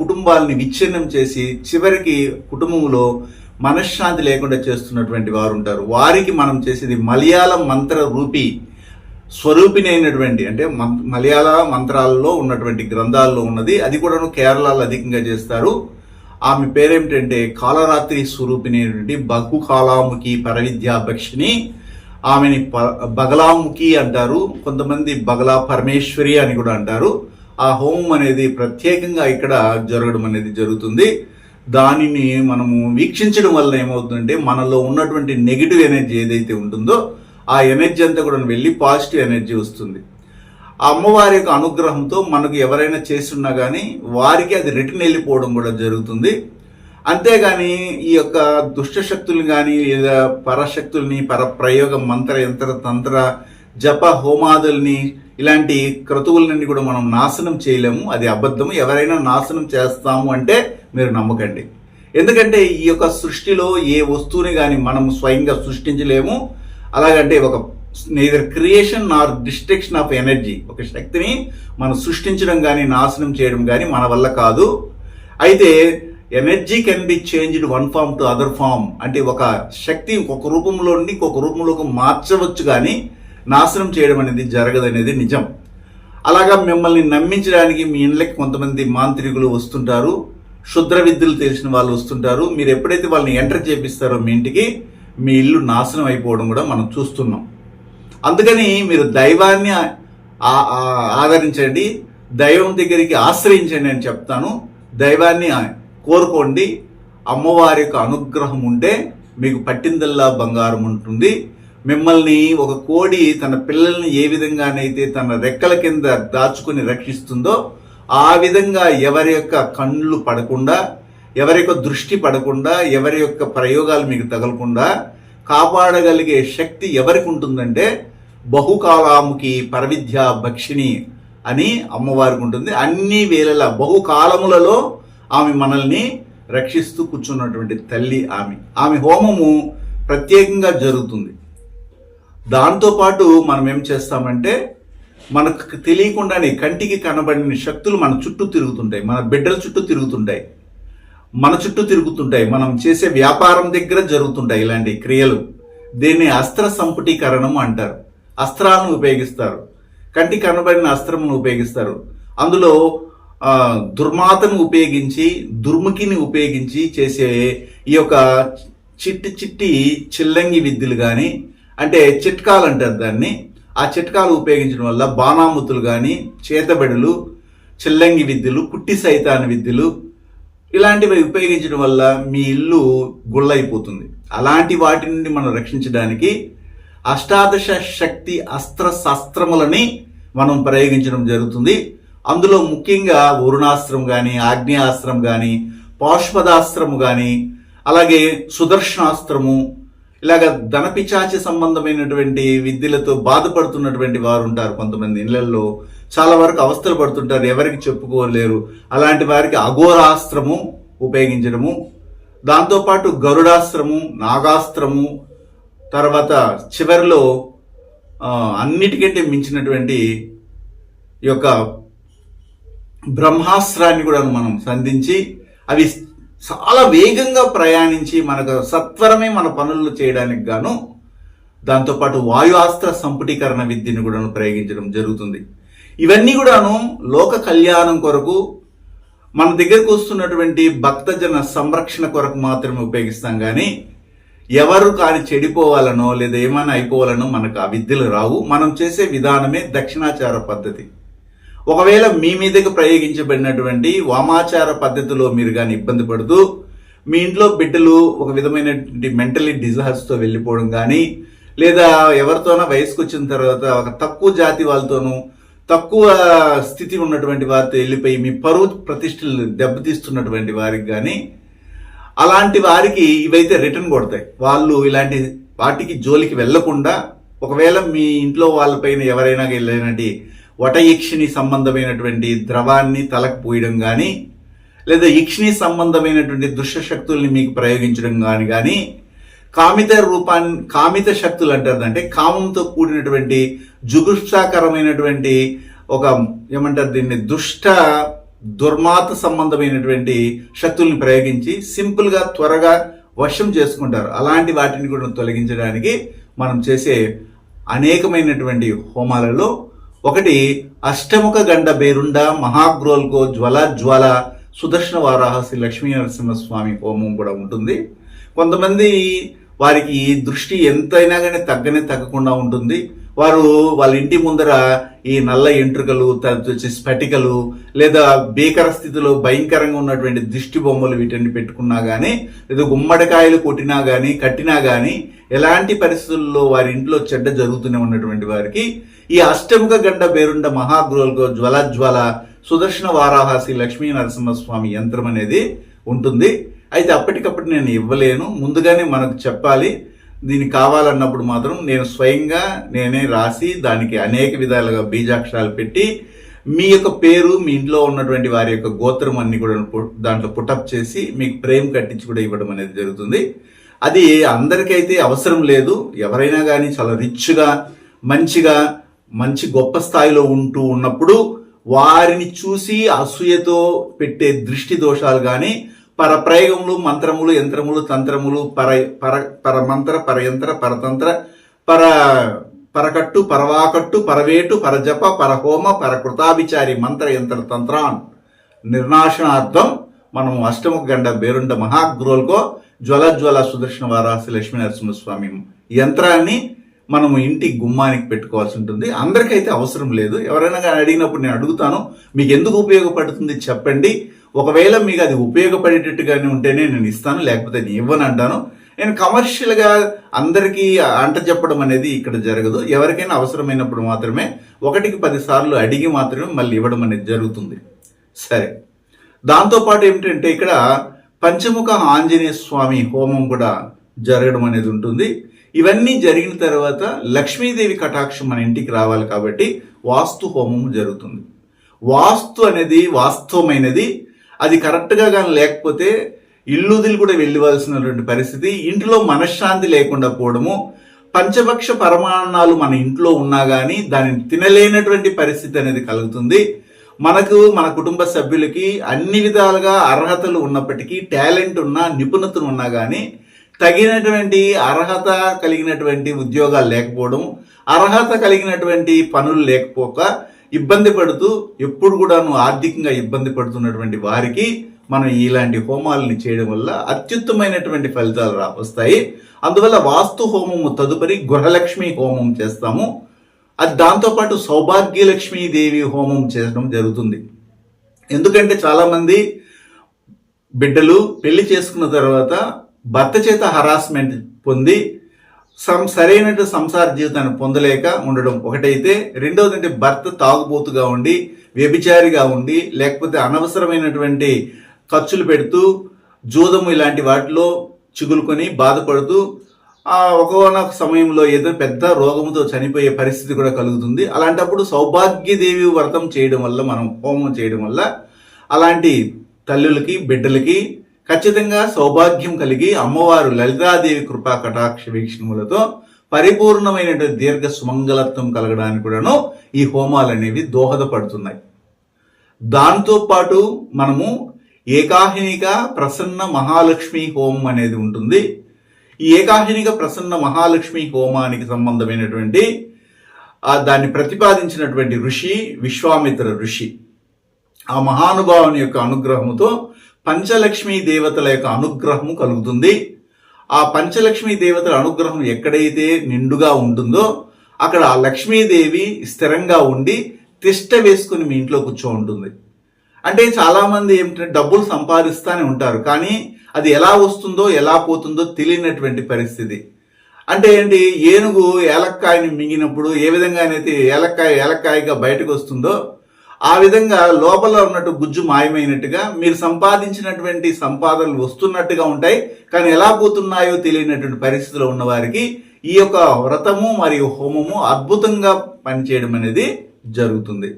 కుటుంబాలని విచ్ఛిన్నం చేసి చివరికి కుటుంబంలో మనశ్శాంతి లేకుండా చేస్తున్నటువంటి వారు ఉంటారు. వారికి మనం చేసేది మలయాళం మంత్ర రూపి స్వరూపిణి అయినటువంటి, అంటే మలయాళ మంత్రాలలో ఉన్నటువంటి గ్రంథాల్లో ఉన్నది, అది కూడా కేరళలో అధికంగా చేస్తారు. ఆమె పేరేమిటంటే కాలరాత్రి స్వరూపిణి అయినటువంటి బహుకాలాముఖి పరవిద్యాభక్షిణి. ఆమెని బగలాముఖి అంటారు, కొంతమంది బగలా పరమేశ్వరి అని కూడా అంటారు. ఆ హోమం అనేది ప్రత్యేకంగా ఇక్కడ జరగడం అనేది జరుగుతుంది. దానిని మనము వీక్షించడం వల్ల ఏమవుతుందంటే మనలో ఉన్నటువంటి నెగిటివ్ ఎనర్జీ ఏదైతే ఉంటుందో ఆ ఎనర్జీ అంతా కూడా వెళ్ళి పాజిటివ్ ఎనర్జీ వస్తుంది. ఆ అమ్మవారి యొక్క అనుగ్రహంతో మనకు ఎవరైనా చేస్తున్నా కానీ వారికి అది రిటర్న్ వెళ్ళిపోవడం కూడా జరుగుతుంది. అంతేగాని ఈ యొక్క దుష్ట శక్తుల్ని కానీ లేదా పరశక్తుల్ని ప్రయోగ మంత్ర యంత్ర తంత్ర జప హోమాదుల్ని ఇలాంటి క్రతువులన్నీ కూడా మనం నాశనం చేయలేము. అది అబద్ధము. ఎవరైనా నాశనం చేస్తాము అంటే మీరు నమ్మకండి. ఎందుకంటే ఈ యొక్క సృష్టిలో ఏ వస్తువుని కానీ మనం స్వయంగా సృష్టించలేము. అలాగంటే ఒక neither creation are destruction of energy, ఒక శక్తిని మనం సృష్టించడం కానీ నాశనం చేయడం కానీ మన వల్ల కాదు. అయితే energy can be changed one form to other form, అంటే ఒక శక్తి ఒక రూపంలో నుండి ఇంకొక రూపంలోకి మార్చవచ్చు కానీ నాశనం చేయడం అనేది జరగదనేది నిజం. అలాగా మిమ్మల్ని నమ్మించడానికి మీ ఇండ్లకి కొంతమంది మాంత్రికులు వస్తుంటారు, క్షుద్ర విద్యలు తెలిసిన వాళ్ళు వస్తుంటారు. మీరు ఎప్పుడైతే వాళ్ళని ఎంటర్ చేపిస్తారో మీ ఇంటికి, మీ ఇల్లు నాశనం అయిపోవడం కూడా మనం చూస్తున్నాం. అందుకని మీరు దైవాన్ని ఆదరించండి, దైవం దగ్గరికి ఆశ్రయించండి అని చెప్తాను. దైవాన్ని కోరుకోండి. అమ్మవారి యొక్క అనుగ్రహం ఉంటే మీకు పట్టిందల్లా బంగారం ఉంటుంది. మిమ్మల్ని ఒక కోడి తన పిల్లల్ని ఏ విధంగానైతే తన రెక్కల కింద దాచుకుని రక్షిస్తుందో ఆ విధంగా ఎవరి యొక్క కళ్ళు పడకుండా, ఎవరి యొక్క దృష్టి పడకుండా, ఎవరి యొక్క ప్రయోగాలు మీకు తగలకుండా కాపాడగలిగే శక్తి ఎవరికి ఉంటుందంటే బహుకాలాముకి పరవిద్యా భక్షిణి అని అమ్మవారికి ఉంటుంది. అన్ని వేళల బహుకాలములలో ఆమె మనల్ని రక్షిస్తూ కూర్చున్నటువంటి తల్లి ఆమె హోమము ప్రత్యేకంగా జరుగుతుంది. దాంతోపాటు మనం ఏం చేస్తామంటే మనకు తెలియకుండానే కంటికి కనబడిన శక్తులు మన చుట్టూ తిరుగుతుంటాయి, మన బిడ్డల చుట్టూ తిరుగుతుంటాయి, మన చుట్టూ తిరుగుతుంటాయి, మనం చేసే వ్యాపారం దగ్గర జరుగుతుంటాయి ఇలాంటి క్రియలు. దీన్ని అస్త్ర సంపుటీకరణం అంటారు. అస్త్రాలను ఉపయోగిస్తారు, కంటికి కనబడిన అస్త్రమును ఉపయోగిస్తారు. అందులో దుర్మాతను ఉపయోగించి, దుర్ముఖిని ఉపయోగించి చేసే ఈ యొక్క చిట్టి చిల్లంగి విద్యలు కానీ, అంటే చిట్కాలు అంటారు దాన్ని. ఆ చిట్కాలు ఉపయోగించడం వల్ల బాణాముతులు కానీ, చేతబడులు, చిల్లంగి విద్యలు, కుట్టి సైతాన్ విద్యలు ఇలాంటివి ఉపయోగించడం వల్ల మీ ఇల్లు గుళ్ళైపోతుంది. అలాంటి వాటి నుండి మనం రక్షించడానికి అష్టాదశ శక్తి అస్త్ర శస్త్రములని మనం ప్రయోగించడం జరుగుతుంది. అందులో ముఖ్యంగా వరుణాస్త్రం కానీ, ఆగ్నేయాస్త్రం కానీ, పాశుపదాస్త్రము కానీ, అలాగే సుదర్శనాస్త్రము, ఇలాగ ధనపిచాచి సంబంధమైనటువంటి విద్యలతో బాధపడుతున్నటువంటి వారు ఉంటారు. కొంతమంది ఇళ్లలో చాలా వరకు అవస్థలు పడుతుంటారు, ఎవరికి చెప్పుకోలేరు. అలాంటి వారికి అఘోరాస్త్రము ఉపయోగించడము, దాంతోపాటు గరుడాస్త్రము, నాగాస్త్రము, తర్వాత చివరిలో అన్నిటికంటే మించినటువంటి ఈ యొక్క బ్రహ్మాస్త్రాన్ని కూడా మనం సంధించి అవి చాలా వేగంగా ప్రయాణించి మనకు సత్వరమే మన పనులు చేయడానికి గాను, దాంతోపాటు వాయువాస్త్ర సంపుటీకరణ విద్యను కూడా ప్రయోగించడం జరుగుతుంది. ఇవన్నీ కూడాను లోక కళ్యాణం కొరకు, మన దగ్గరకు వస్తున్నటువంటి భక్తజన సంరక్షణ కొరకు మాత్రమే ఉపయోగిస్తాం. కానీ ఎవరు కాని చెడిపోవాలనో లేదా ఏమైనా అయిపోవాలనో మనకు ఆ విద్యలు రావు. మనం చేసే విధానమే దక్షిణాచార పద్ధతి. ఒకవేళ మీ మీదకి ప్రయోగించబడినటువంటి వామాచార పద్ధతిలో మీరు కానీ ఇబ్బంది పడుతూ మీ ఇంట్లో బిడ్డలు ఒక విధమైనటువంటి మెంటలీ డిజార్స్తో వెళ్ళిపోవడం కానీ, లేదా ఎవరితోనో వయసుకు వచ్చిన తర్వాత ఒక తక్కువ జాతి వాళ్ళతోనూ తక్కువ స్థితి ఉన్నటువంటి వారితో వెళ్ళిపోయి మీ పరువు ప్రతిష్టలు దెబ్బతీస్తున్నటువంటి వారికి కానీ, అలాంటి వారికి ఇవైతే రిటర్న్ కొడతాయి. వాళ్ళు ఇలాంటి వాటికి జోలికి వెళ్లకుండా, ఒకవేళ మీ ఇంట్లో వాళ్ళపైన ఎవరైనా వెళ్ళినటువంటి వటయక్షిణి సంబంధమైనటువంటి ద్రవాన్ని తలకు పోయడం కానీ, లేదా యక్షిణి సంబంధమైనటువంటి దుష్టశక్తుల్ని మీకు ప్రయోగించడం కానీ కామిత శక్తులు అంటారు. అంటే కామంతో కూడినటువంటి జుగుప్సాకరమైనటువంటి ఒక ఏమంటారు దీన్ని దుర్మాత సంబంధమైనటువంటి శక్తుల్ని ప్రయోగించి సింపుల్గా త్వరగా వశం చేసుకుంటారు. అలాంటి వాటిని కూడా తొలగించడానికి మనం చేసే అనేకమైనటువంటి హోమాలలో ఒకటి అష్టముఖ గండ బేరుండ మహాగ్రోల్కో జ్వల సుదర్శన వారాహ శ్రీ లక్ష్మీ నరసింహస్వామి హోమం కూడా ఉంటుంది. కొంతమంది వారికి ఈ దృష్టి ఎంతైనా కానీ తగ్గకుండా ఉంటుంది. వారు వాళ్ళ ఇంటి ముందర ఈ నల్ల ఎంట్రుకలు, తర్వాత వచ్చి స్ఫటికలు లేదా భీకర స్థితిలో భయంకరంగా ఉన్నటువంటి దిష్టి బొమ్మలు వీటిని పెట్టుకున్నా గానీ, లేదా గుమ్మడికాయలు కొట్టినా గానీ, కట్టినా గానీ, ఎలాంటి పరిస్థితుల్లో వారి ఇంట్లో చెడ్డ జరుగుతూనే ఉన్నటువంటి వారికి ఈ అష్టముఖ గండ బేరుండ మహాగృహలకు జ్వల సుదర్శన వారాహసి లక్ష్మీ నరసింహస్వామి యంత్రం అనేది ఉంటుంది. అయితే అప్పటికప్పుడు నేను ఇవ్వలేను, ముందుగానే మనకు చెప్పాలి. దీనికి కావాలన్నప్పుడు మాత్రం నేను స్వయంగా నేనే రాసి దానికి అనేక విధాలుగా బీజాక్షరాలు పెట్టి మీ యొక్క పేరు, మీ ఇంట్లో ఉన్నటువంటి వారి యొక్క గోత్రం అన్ని కూడా దాంట్లో పుటప్ చేసి మీకు ఫ్రేమ్ కట్టించి కూడా ఇవ్వడం అనేది జరుగుతుంది. అది అందరికైతే అవసరం లేదు. ఎవరైనా కానీ చాలా రిచ్గా మంచి గొప్ప స్థాయిలో ఉన్నప్పుడు వారిని చూసి అసూయతో పెట్టే దృష్టి దోషాలు కానీ, పరప్రయోగములు, మంత్రములు, యంత్రములు, తంత్రములు, పరమంత్ర, పరయంత్ర, పరతంత్ర, పరకట్టు, పరవాకట్టు, పరవేటు, పరజప, పరహోమ, పరకృతాభిచారి మంత్ర యంత్ర తంత్రాన్ నిర్నాశనార్థం మనము అష్టముఖ గండ బేరుండ మహాగృహలకో జ్వల సుదర్శన వారాసి లక్ష్మీ నరసింహస్వామి యంత్రాన్ని మనము ఇంటి గుమ్మానికి పెట్టుకోవాల్సి ఉంటుంది. అందరికైతే అవసరం లేదు. ఎవరైనా కానీ అడిగినప్పుడు నేను అడుగుతాను, మీకు ఎందుకు ఉపయోగపడుతుంది చెప్పండి. ఒకవేళ మీకు అది ఉపయోగపడేటట్టుగానే ఉంటేనే నేను ఇస్తాను, లేకపోతే నేను ఇవ్వను అంటాను. నేను కమర్షియల్గా అందరికీ అంట చెప్పడం అనేది ఇక్కడ జరగదు. ఎవరికైనా అవసరమైనప్పుడు మాత్రమే 1కి 10 సార్లు అడిగి మాత్రమే మళ్ళీ ఇవ్వడం అనేది జరుగుతుంది. సరే, దాంతోపాటు ఏమిటంటే ఇక్కడ పంచముఖ ఆంజనేయ స్వామి హోమం కూడా జరగడం అనేది ఉంటుంది. ఇవన్నీ జరిగిన తర్వాత లక్ష్మీదేవి కటాక్షం మన ఇంటికి రావాలి కాబట్టి వాస్తు హోమం జరుగుతుంది. వాస్తు అనేది వాస్తవమైనది. అది కరెక్ట్గా కానీ లేకపోతే ఇల్లుదిలు కూడా వెళ్ళవలసినటువంటి పరిస్థితి, ఇంట్లో మనశ్శాంతి లేకుండా పోవడము, పంచభక్ష పరమాన్నాలు మన ఇంట్లో ఉన్నా కానీ దానిని తినలేనటువంటి పరిస్థితి అనేది కలుగుతుంది. మన కుటుంబ సభ్యులకి అన్ని విధాలుగా అర్హతలు ఉన్నప్పటికీ, టాలెంట్ ఉన్నా, నిపుణతలు ఉన్నా కానీ తగినటువంటి అర్హత కలిగినటువంటి ఉద్యోగాలు లేకపోవడం, అర్హత కలిగినటువంటి పనులు లేకపోక ఇబ్బంది పడుతూ ఎప్పుడు కూడాను ఆర్థికంగా ఇబ్బంది పడుతున్నటువంటి వారికి మనం ఇలాంటి హోమాలని చేయడం వల్ల అత్యుత్తమైనటువంటి ఫలితాలు వస్తాయి. అందువల్ల వాస్తు హోమము తదుపరి గృహలక్ష్మి హోమం చేస్తాము. అది దాంతోపాటు సౌభాగ్యలక్ష్మీదేవి హోమం చేయడం జరుగుతుంది. ఎందుకంటే చాలామంది బిడ్డలు పెళ్లి చేసుకున్న తర్వాత భర్త చేత హరాస్మెంట్ పొంది సరైన సంసార జీవితాన్ని పొందలేక ఉండడం ఒకటైతే, రెండవదంటే భర్త తాగుబోతుగా ఉండి, వ్యభిచారిగా ఉండి, లేకపోతే అనవసరమైనటువంటి ఖర్చులు పెడుతూ జూదము ఇలాంటి వాటిలో చిగులుకొని బాధపడుతూ ఒకనొక సమయంలో ఏదో పెద్ద రోగంతో చనిపోయే పరిస్థితి కూడా కలుగుతుంది. అలాంటప్పుడు సౌభాగ్యదేవి వ్రతం చేయడం వల్ల, మనం హోమం చేయడం వల్ల అలాంటి తల్లులకి, బిడ్డలకి ఖచ్చితంగా సౌభాగ్యం కలిగి అమ్మవారు లలితాదేవి కృపా కటాక్ష వీక్షణములతో పరిపూర్ణమైనటువంటి దీర్ఘ సుమంగళత్వం కలగడానికి కూడాను ఈ హోమాలు అనేవి దోహదపడుతున్నాయి. దాంతోపాటు మనము ఏకాహినిక ప్రసన్న మహాలక్ష్మి హోమం అనేది ఉంటుంది. ఈ ఏకాహినిక ప్రసన్న మహాలక్ష్మి హోమానికి సంబంధమైనటువంటి దాన్ని ప్రతిపాదించినటువంటి ఋషి విశ్వామిత్ర ఋషి. ఆ మహానుభావుని యొక్క అనుగ్రహముతో పంచలక్ష్మీ దేవతల యొక్క అనుగ్రహము కలుగుతుంది. ఆ పంచలక్ష్మీ దేవతల అనుగ్రహం ఎక్కడైతే నిండుగా ఉంటుందో అక్కడ ఆ లక్ష్మీదేవి స్థిరంగా ఉండి తిష్ట వేసుకుని మీ ఇంట్లో కూర్చో ఉంటుంది. అంటే చాలా మంది ఏమిటంటే డబ్బులు సంపాదిస్తానే ఉంటారు, కానీ అది ఎలా వస్తుందో ఎలా పోతుందో తెలియనటువంటి పరిస్థితి. అంటే ఏంటి, ఏనుగు ఏలక్కాయని మింగినప్పుడు ఏ విధంగానైతే ఏలక్కాయగా బయటకు వస్తుందో ఆ విధంగా లోపల ఉన్నట్టు గుజ్జు మాయమైనట్టుగా మీరు సంపాదించినటువంటి సంపాదనలు వస్తున్నట్టుగా ఉంటాయి, కానీ ఎలా పోతున్నాయో తెలియనటువంటి పరిస్థితిలో ఉన్న వారికి ఈ యొక్క వ్రతము మరియు హోమము అద్భుతంగా పనిచేయడం అనేది జరుగుతుంది.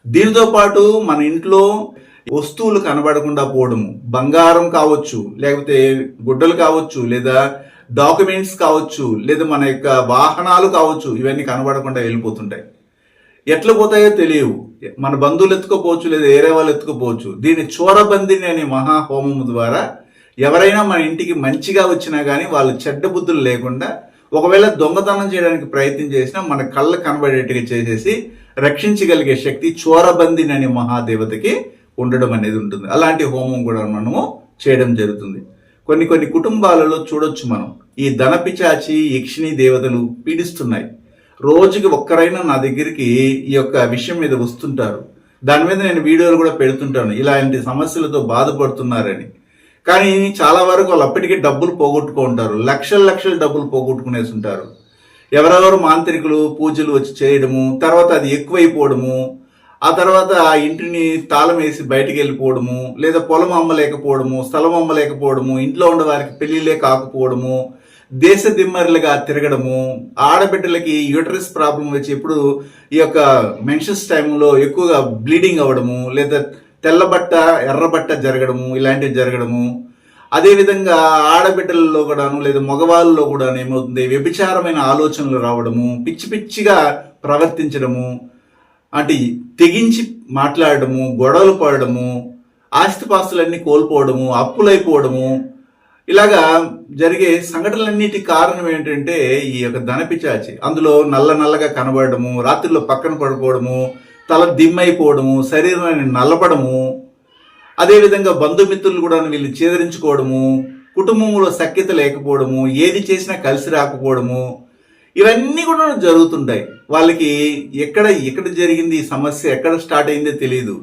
దీనితో పాటు మన ఇంట్లో వస్తువులు కనబడకుండా పోవడము, బంగారం కావచ్చు, లేకపోతే గుడ్డలు కావచ్చు, లేదా డాక్యుమెంట్స్ కావచ్చు, లేదా మన యొక్క వాహనాలు కావచ్చు, ఇవన్నీ కనబడకుండా వెళ్ళిపోతుంటాయి. ఎట్లా పోతాయో తెలియవు. మన బంధువులు ఎత్తుకోపోవచ్చు, లేదా వేరే వాళ్ళు ఎత్తుకోపోవచ్చు. దీన్ని చోరబందిని అనే మహాహోమము ద్వారా ఎవరైనా మన ఇంటికి మంచిగా వచ్చినా కానీ వాళ్ళు చెడ్డ బుద్ధులు లేకుండా, ఒకవేళ దొంగతనం చేయడానికి ప్రయత్నం చేసినా మన కళ్ళకు కనబడేట్టుగా చేసేసి రక్షించగలిగే శక్తి చోరబందిని అనే మహాదేవతకి ఉండడం అనేది ఉంటుంది. అలాంటి హోమం కూడా మనము చేయడం జరుగుతుంది. కొన్ని కుటుంబాలలో చూడొచ్చు మనం, ఈ ధనపిచాచి యక్షిణీ దేవతలు పీడిస్తున్నాయి. రోజుకి ఒక్కరైనా నా దగ్గరికి ఈ యొక్క విషయం మీద వస్తుంటారు. దాని మీద నేను వీడియోలు కూడా పెడుతుంటాను, ఇలాంటి సమస్యలతో బాధపడుతున్నారని. కానీ చాలా వరకు వాళ్ళు అప్పటికే డబ్బులు పోగొట్టుకుంటారు, లక్షలు డబ్బులు పోగొట్టుకునేసి ఉంటారు. ఎవరెవరు మాంత్రికులు పూజలు వచ్చి చేయడము, తర్వాత అది ఎక్కువైపోవడము, ఆ తర్వాత ఆ ఇంటిని తాళం వేసి బయటికి వెళ్ళిపోవడము, లేదా పొలం అమ్మలేకపోవడము, స్థలం అమ్మలేకపోవడము, ఇంట్లో ఉండే వారికి పెళ్లిలే కాకపోవడము, దేశ దిమ్మరులుగా తిరగడము, ఆడబిడ్డలకి యూటరస్ ప్రాబ్లం వచ్చి ఎప్పుడు ఈ యొక్క మెన్సెస్ టైంలో ఎక్కువగా బ్లీడింగ్ అవ్వడము, లేదా తెల్లబట్ట ఎర్రబట్ట జరగడము, ఇలాంటివి జరగడము. అదేవిధంగా ఆడబిడ్డలలో కూడాను లేదా మగవాళ్ళలో కూడా ఏమవుతుంది, వ్యభిచారమైన ఆలోచనలు రావడము, పిచ్చి పిచ్చిగా ప్రవర్తించడము, అంటే తెగించి మాట్లాడడము, గొడవలు పడడము, ఆస్తిపాస్తులన్నీ కోల్పోవడము, అప్పులైపోవడము, ఇలాగా జరిగే సంఘటనలన్నిటి కారణం ఏంటంటే ఈ యొక్క ధనపిచాచి. అందులో నల్లగా కనబడము, రాత్రిలో పక్కన పడుకోవడము, తల దిమ్మైపోవడము, శరీరాన్ని నల్లపడము, అదేవిధంగా బంధుమిత్రులు కూడా వీళ్ళు చేదరించుకోవడము, కుటుంబంలో సఖ్యత లేకపోవడము, ఏది చేసినా కలిసి రాకపోవడము, ఇవన్నీ కూడా జరుగుతుంటాయి. వాళ్ళకి ఎక్కడ జరిగింది ఈ సమస్య, ఎక్కడ స్టార్ట్ అయిందో తెలియదు.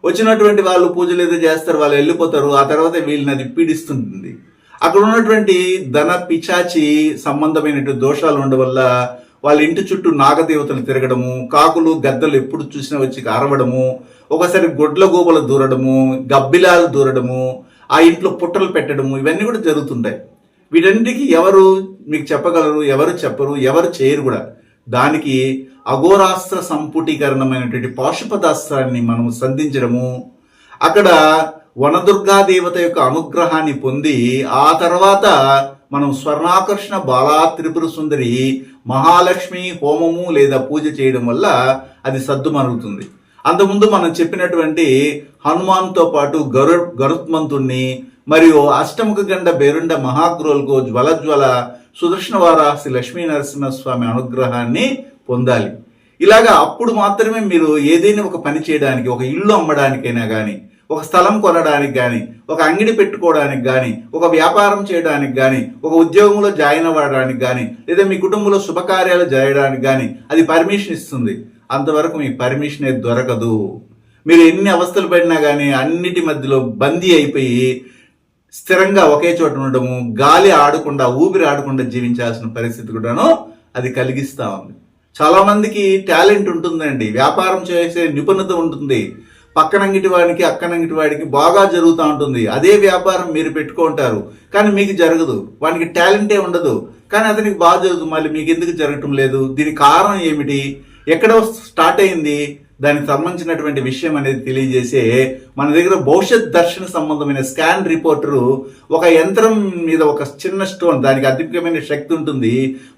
వచ్చినటువంటి వాళ్ళు పూజలు ఏదో చేస్తారు, వాళ్ళు వెళ్ళిపోతారు. ఆ తర్వాత వీళ్ళని అది పీడిస్తుంటుంది. అక్కడ ఉన్నటువంటి ధన పిచాచి సంబంధమైనటువంటి దోషాలు ఉండడం వల్ల వాళ్ళ ఇంటి చుట్టూ నాగదేవతలు తిరగడము, కాకులు గద్దలు ఎప్పుడు చూసినా వచ్చి అరవడము, ఒకసారి గొడ్ల గోబలు దూరడము, గబ్బిలాలు దూరడము, ఆ ఇంట్లో పుట్టలు పెట్టడము, ఇవన్నీ కూడా జరుగుతుంటాయి. వీటన్నిటికీ ఎవరు మీకు చెప్పగలరు, ఎవరు చెప్పరు, ఎవరు చేయరు కూడా. దానికి అఘోరాస్త్ర సంపుటీకరణమైనటువంటి పాశుపదాస్త్రాన్ని మనం సంధించడము, అక్కడ వనదుర్గాదేవత యొక్క అనుగ్రహాన్ని పొంది ఆ తర్వాత మనం స్వర్ణాకర్షణ బాలా త్రిపుర సుందరి మహాలక్ష్మి హోమము లేదా పూజ చేయడం వల్ల అది సద్దుమరుగుతుంది. అంతకుముందు మనం చెప్పినటువంటి హనుమాన్తో పాటు గరుత్మంతుణ్ణి మరియు అష్టముఖ గండ బేరుండ మహాగ్రోల్గో జ్వల సుదర్శన వారాసి లక్ష్మీ నరసింహస్వామి అనుగ్రహాన్ని పొందాలి. ఇలాగా అప్పుడు మాత్రమే మీరు ఏదైనా ఒక పని చేయడానికి, ఒక ఇల్లు అమ్మడానికైనా కానీ, ఒక స్థలం కొనడానికి కానీ, ఒక అంగడి పెట్టుకోవడానికి కానీ, ఒక వ్యాపారం చేయడానికి కానీ, ఒక ఉద్యోగంలో జాయిన్ అవ్వడానికి కానీ, లేదా మీ కుటుంబంలో శుభకార్యాలు చేయడానికి కానీ అది పర్మిషన్ ఇస్తుంది. అంతవరకు మీకు పర్మిషన్ అయితే దొరకదు. మీరు ఎన్ని అవస్థలు పడినా కానీ అన్నిటి మధ్యలో బందీ అయిపోయి స్థిరంగా ఒకే చోట ఉండడము, గాలి ఆడకుండా ఊపిరి ఆడకుండా జీవించాల్సిన పరిస్థితి కూడాను అది కలిగిస్తా ఉంది. చాలా మందికి టాలెంట్ ఉంటుందండి, వ్యాపారం చేసే నిపుణత ఉంటుంది, పక్కనంగిటి వాడికి అక్కనంగిటి వాడికి బాగా జరుగుతూ ఉంటుంది. అదే వ్యాపారం మీరు పెట్టుకుంటారు కానీ మీకు జరగదు. వానికి టాలెంటే ఉండదు కానీ అతనికి బాగా జరుగుతుంది, మళ్ళీ మీకు ఎందుకు జరగటం లేదు? దీనికి కారణం ఏమిటి, ఎక్కడ స్టార్ట్ అయింది, దానికి సంబంధించినటువంటి విషయం అనేది తెలియజేసే మన దగ్గర భవిష్యత్ దర్శన సంబంధమైన స్కాన్ రిపోర్టరు ఒక యంత్రం మీద ఒక చిన్న స్టోన్, దానికి అద్భుతమైన శక్తి ఉంటుంది.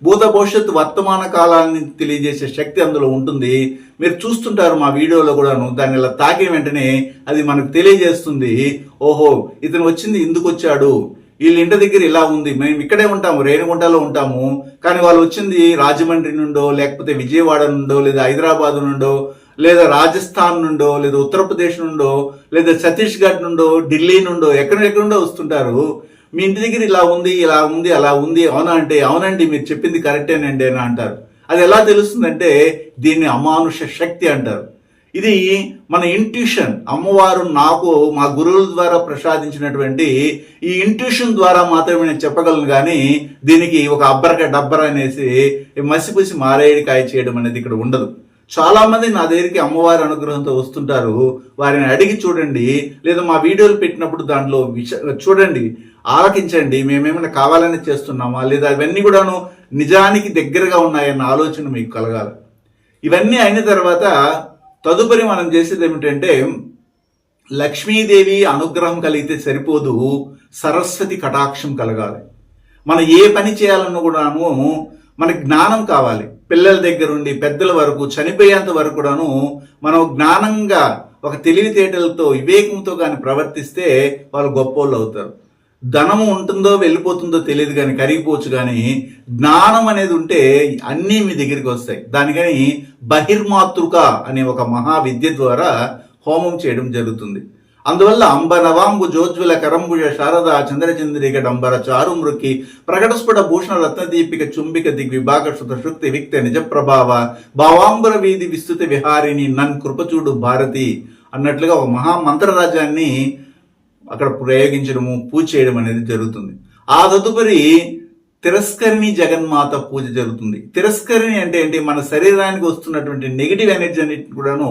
భూత భవిష్యత్ వర్తమాన కాలాన్ని తెలియజేసే శక్తి అందులో ఉంటుంది. మీరు చూస్తుంటారు మా వీడియోలో కూడాను. దాన్ని ఇలా తాకిన వెంటనే అది మనకు తెలియజేస్తుంది, ఓహో ఇతను వచ్చింది ఎందుకు వచ్చాడు, వీళ్ళ ఇంటి దగ్గర ఇలా ఉంది, మేము ఇక్కడే ఉంటాము, రేణిగుంటలో ఉంటాము, కానీ వాళ్ళు వచ్చింది రాజమండ్రి నుండో, లేకపోతే విజయవాడ నుండో, లేదా హైదరాబాద్ నుండో, లేదా రాజస్థాన్ నుండో, లేదా ఉత్తరప్రదేశ్ నుండో, లేదా ఛత్తీస్గఢ్ నుండో, ఢిల్లీ నుండో, ఎక్కడెక్కడుండో వస్తుంటారు. మీ ఇంటి దగ్గర ఇలా ఉంది, ఇలా ఉంది, అలా ఉంది, అవునా అంటే అవునండి మీరు చెప్పింది కరెక్టేనండి అని అంటారు. అది ఎలా తెలుస్తుందంటే దీన్ని అమానుష శక్తి అంటారు. ఇది మన ఇంట్యూషన్. అమ్మవారు నాకు మా గురువుల ద్వారా ప్రసాదించినటువంటి ఈ ఇంట్యూషన్ ద్వారా మాత్రమే నేను చెప్పగలను. కానీ దీనికి ఒక డబ్బర అనేసి మసిపూసి మారేడికాయ చేయడం అనేది ఇక్కడ ఉండదు. చాలా మంది నా దగ్గరికి అమ్మవారి అనుగ్రహంతో వస్తుంటారు. వారిని అడిగి చూడండి, లేదా మా వీడియోలు పెట్టినప్పుడు దాంట్లో చూడండి, ఆలకించండి, మేమేమైనా కావాలని చేస్తున్నామా లేదా ఇవన్నీ కూడాను నిజానికి దగ్గరగా ఉన్నాయన్న ఆలోచన మీకు కలగాలి. ఇవన్నీ అయిన తర్వాత తదుపరి మనం చేసేది ఏమిటంటే, లక్ష్మీదేవి అనుగ్రహం కలిగితే సరిపోదు, సరస్వతి కటాక్షం కలగాలి. మనం ఏ పని చేయాలన్నా కూడాను మనకి జ్ఞానం కావాలి. పిల్లల దగ్గర నుండి పెద్దల వరకు చనిపోయేంత వరకు కూడాను మనం జ్ఞానంగా ఒక తెలివితేటలతో వివేకంతో కానీ ప్రవర్తిస్తే వాళ్ళు గొప్పోళ్ళు అవుతారు. ధనము ఉంటుందో వెళ్ళిపోతుందో తెలియదు కానీ కరిగిపోవచ్చు, కానీ జ్ఞానం అనేది ఉంటే అన్నీ మీ దగ్గరికి వస్తాయి. దానికని బహిర్మాతృక అనే ఒక మహా విద్య ద్వారా హోమం చేయడం జరుగుతుంది. అందువల్ల అంబ నవాంబు జోజ్వల కరంబుజ శారద చంద్రచంద్రిక డంబర చారు మృక్కి ప్రకటస్ఫుట భూషణ రత్నదీపిక చుంబిక దిగ్విభాగ శృత శుక్తి విక్త నిజ ప్రభావ భావాంబర వీధి విస్తృత విహారిని నన్ కృపచూడు భారతి అన్నట్లుగా ఒక మహామంత్రరాజ్యాన్ని అక్కడ ప్రయోగించడము, పూజ చేయడం అనేది జరుగుతుంది. ఆ తదుపరి తిరస్కరిణి జగన్మాత పూజ జరుగుతుంది. తిరస్కరిణి అంటే ఏంటి? మన శరీరానికి వస్తున్నటువంటి నెగిటివ్ ఎనర్జీ అన్నిటిని కూడాను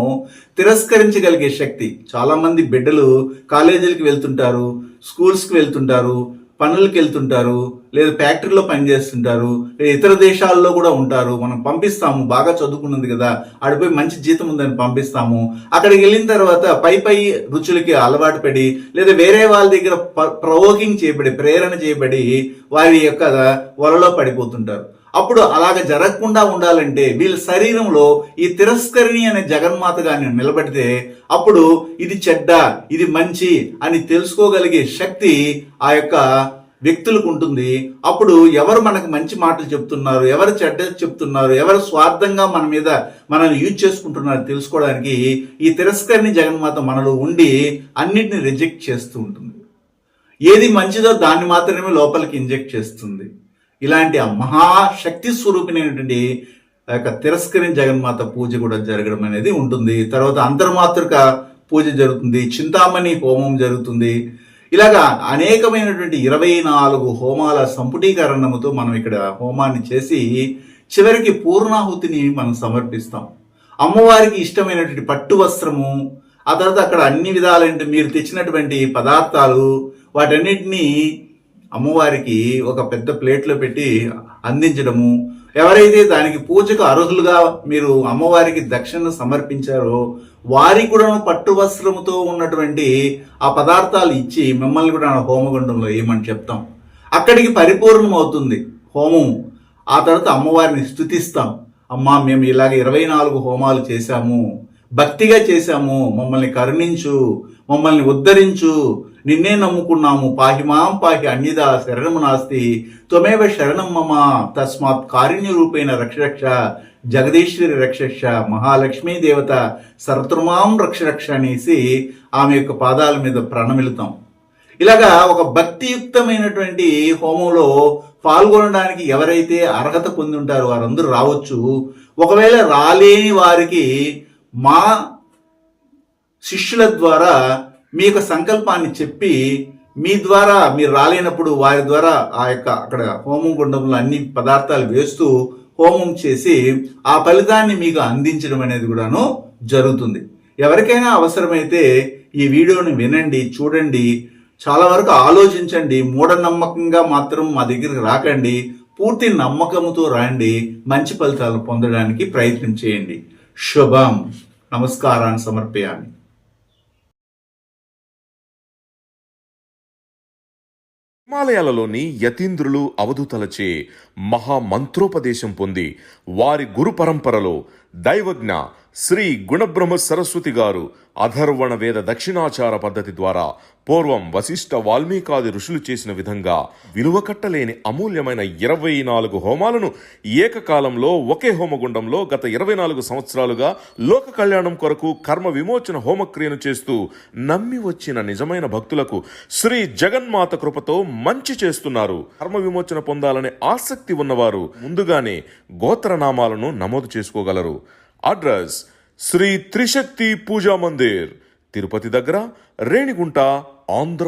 తిరస్కరించగలిగే శక్తి. చాలా మంది బిడ్డలు కాలేజీలకు వెళ్తుంటారు, స్కూల్స్కి వెళ్తుంటారు, పనులకు వెళ్తుంటారు, లేదా ఫ్యాక్టరీలో పనిచేస్తుంటారు, లేదా ఇతర దేశాల్లో కూడా ఉంటారు. మనం పంపిస్తాము, బాగా చదువుకున్నది కదా, ఆడిపోయి మంచి జీతం ఉందని పంపిస్తాము. అక్కడికి వెళ్ళిన తర్వాత పై రుచులకి అలవాటు పడి, లేదా వేరే వాళ్ళ దగ్గర ప్రవోకింగ్ చేయబడి, ప్రేరణ చేయబడి వారి యొక్క వలలో పడిపోతుంటారు. అప్పుడు అలాగ జరగకుండా ఉండాలంటే వీళ్ళ శరీరంలో ఈ తిరస్కరిణి అనే జగన్మాతగా నిలబడితే అప్పుడు ఇది చెడ్డ, ఇది మంచి అని తెలుసుకోగలిగే శక్తి ఆ యొక్క వ్యక్తులకు ఉంటుంది. అప్పుడు ఎవరు మనకు మంచి మాటలు చెప్తున్నారు, ఎవరు చెడ్డ చెప్తున్నారు, ఎవరు స్వార్థంగా మన మీద మనల్ని యూజ్ చేసుకుంటున్నారు తెలుసుకోవడానికి ఈ తిరస్కరిణి జగన్మాత మనలో ఉండి అన్నిటిని రిజెక్ట్ చేస్తూ ఉంటుంది. ఏది మంచిదో దాన్ని మాత్రమే లోపలికి ఇంజెక్ట్ చేస్తుంది. ఇలాంటి ఆ మహాశక్తి స్వరూపిణైనటువంటి ఆ యొక్క తిరస్కరిణి జగన్మాత పూజ కూడా జరగడం అనేది ఉంటుంది. తర్వాత అంతర్మాతృక పూజ జరుగుతుంది, చింతామణి హోమం జరుగుతుంది. ఇలాగా అనేకమైనటువంటి 24 హోమాల సంపుటీకరణముతో మనం ఇక్కడ హోమాన్ని చేసి చివరికి పూర్ణాహుతిని మనం సమర్పిస్తాం. అమ్మవారికి ఇష్టమైనటువంటి పట్టు వస్త్రము, ఆ తర్వాత అక్కడ అన్ని విధాలైన మీరు తెచ్చినటువంటి పదార్థాలు వాటన్నిటినీ అమ్మవారికి ఒక పెద్ద ప్లేట్లో పెట్టి అందించడము. ఎవరైతే దానికి పూజకు అర్హులుగా మీరు అమ్మవారికి దక్షిణ సమర్పించారో వారికి కూడా పట్టు వస్త్రముతో ఉన్నటువంటి ఆ పదార్థాలు ఇచ్చి మిమ్మల్ని కూడా హోమగుండంలో ఏమని చెప్తాం. అక్కడికి పరిపూర్ణం అవుతుంది హోమం. ఆ తర్వాత అమ్మవారిని స్తుతిస్తాం. అమ్మా, మేము ఇలాగ 24 హోమాలు చేశాము, భక్తిగా చేశాము, మమ్మల్ని కరుణించు, మమ్మల్ని ఉద్ధరించు, నిన్నే నమ్ముకున్నాము, పాహిమాం పాహి అన్యదా శరణము నాస్తి త్వమేవ శరణం మమ తస్మాత్ కారుణ్య రూపేణ రక్షరక్ష జగదీశ్వరి రక్షరక్ష మహాలక్ష్మీ దేవత సర్వత్రమాం రక్షరక్ష అనేసి ఆమె యొక్క పాదాల మీద ప్రణమిలుతాం. ఇలాగా ఒక భక్తియుక్తమైనటువంటి హోమంలో పాల్గొనడానికి ఎవరైతే అర్హత పొంది ఉంటారో వారందరూ రావచ్చు. ఒకవేళ రాలేని వారికి మా శిష్యుల ద్వారా మీ యొక్క సంకల్పాన్ని చెప్పి మీ ద్వారా మీరు రాలేనప్పుడు వారి ద్వారా ఆ యొక్క అక్కడ హోమం గుండంలో అన్ని పదార్థాలు వేస్తూ హోమం చేసి ఆ ఫలితాన్ని మీకు అందించడం అనేది కూడాను జరుగుతుంది. ఎవరికైనా అవసరమైతే ఈ వీడియోని వినండి, చూడండి, చాలా వరకు ఆలోచించండి. మూఢనమ్మకంగా మాత్రం మా దగ్గరికి రాకండి, పూర్తి నమ్మకంతో రండి, మంచి ఫలితాలు పొందడానికి ప్రయత్నం చేయండి. శుభం. నమస్కారాన్ని సమర్పయామి. హిమాలయాలలోని యతీంద్రులు అవధూతలచే మహామంత్రోపదేశం పొంది వారి గురు పరంపరలో దైవజ్ఞ శ్రీ గుణబ్రహ్మ సరస్వతి గారు అధర్వణ వేద దక్షిణాచార పద్ధతి ద్వారా పూర్వం వశిష్ఠ వాల్మీకాది ఋషులు చేసిన విధంగా విలువ కట్టలేని అమూల్యమైన 24 హోమాలను ఏకకాలంలో ఒకే హోమగుండంలో గత 24 సంవత్సరాలుగా లోక కళ్యాణం కొరకు కర్మ విమోచన హోమక్రియను చేస్తూ నమ్మి వచ్చిన నిజమైన భక్తులకు శ్రీ జగన్మాత కృపతో మంచి చేస్తున్నారు. కర్మ విమోచన పొందాలనే ఆసక్తి ఉన్నవారు ముందుగానే గోత్రనామాలను నమోదు చేసుకోగలరు. అడ్రస్ శ్రీ త్రిశక్తి పూజా మందిర్, తిరుపతి దగ్గర, రేణిగుంట, ఆంధ్ర.